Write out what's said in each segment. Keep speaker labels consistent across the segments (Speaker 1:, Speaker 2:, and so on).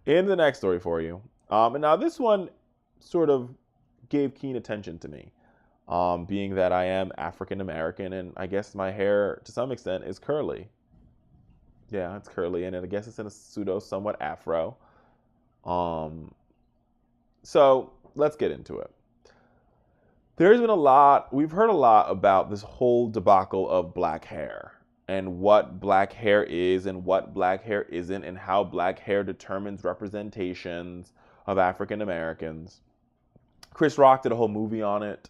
Speaker 1: In the next story for you. And now this one sort of gave keen attention to me, being that I am African American and I guess my hair to some extent is curly. Yeah, it's curly and I guess it's in a pseudo somewhat afro. Um, so let's get into it. There's been a lot, we've heard a lot about this whole debacle of black hair and what black hair is and what black hair isn't and how black hair determines representations of African Americans. Chris Rock did a whole movie on it.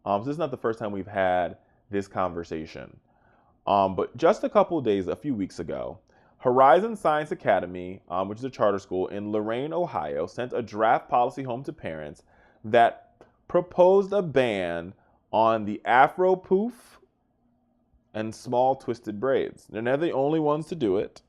Speaker 1: So this is not the first time we've had this conversation. But just a few weeks ago, Horizon Science Academy, which is a charter school in Lorain, Ohio, sent a draft policy home to parents that proposed a ban on the Afro poof and small twisted braids. They're not the only ones to do it,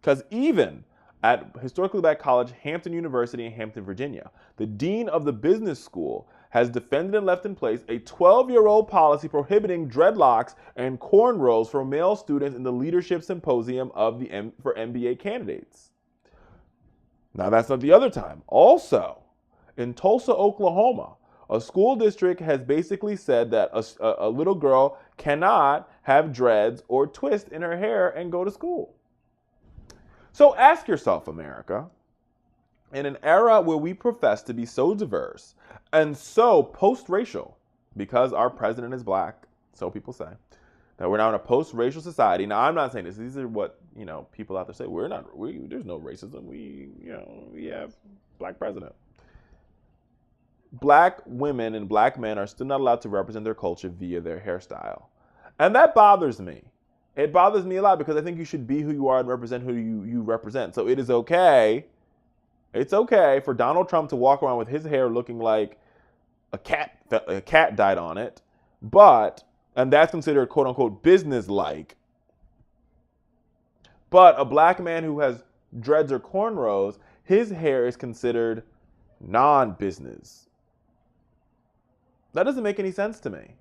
Speaker 1: because even at historically black college Hampton University in Hampton, Virginia, the dean of the business school has defended and left in place a 12-year-old policy prohibiting dreadlocks and cornrows for male students in the leadership symposium for MBA candidates. Now that's not the other time. Also, in Tulsa, Oklahoma, a school district has basically said that a little girl cannot have dreads or twist in her hair and go to school. So ask yourself, America, in an era where we profess to be so diverse and so post-racial, because our president is black, so people say, that we're now in a post-racial society. Now, I'm not saying this. These are what, people out there say. There's no racism. We have black president. Black women and black men are still not allowed to represent their culture via their hairstyle. And that bothers me. It bothers me a lot because I think you should be who you are and represent who you represent. So it is okay. It's okay for Donald Trump to walk around with his hair looking like a cat died on it. And that's considered quote unquote business-like. But a black man who has dreads or cornrows, his hair is considered non-business. That doesn't make any sense to me.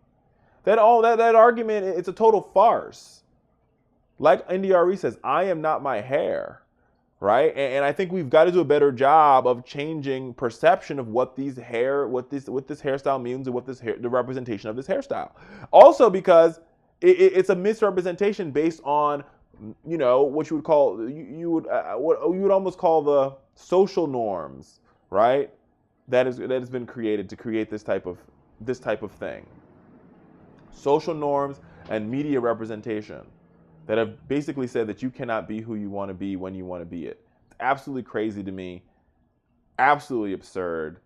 Speaker 1: That argument, it's a total farce. Like NDRE says, I am not my hair, right? And I think we've got to do a better job of changing perception of what this hairstyle means and what the representation of this hairstyle. Also, because it's a misrepresentation based on, what you would call what you would almost call the social norms, right? That has been created to create this type of thing. Social norms and media representation that have basically said that you cannot be who you want to be when you want to be it. It's absolutely crazy to me, absolutely absurd.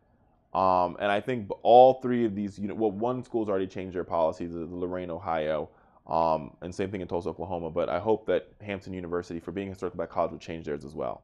Speaker 1: And I think all three of these, one school's already changed their policies, Lorain, Ohio, and same thing in Tulsa, Oklahoma. But I hope that Hampton University, for being historically black college, would change theirs as well.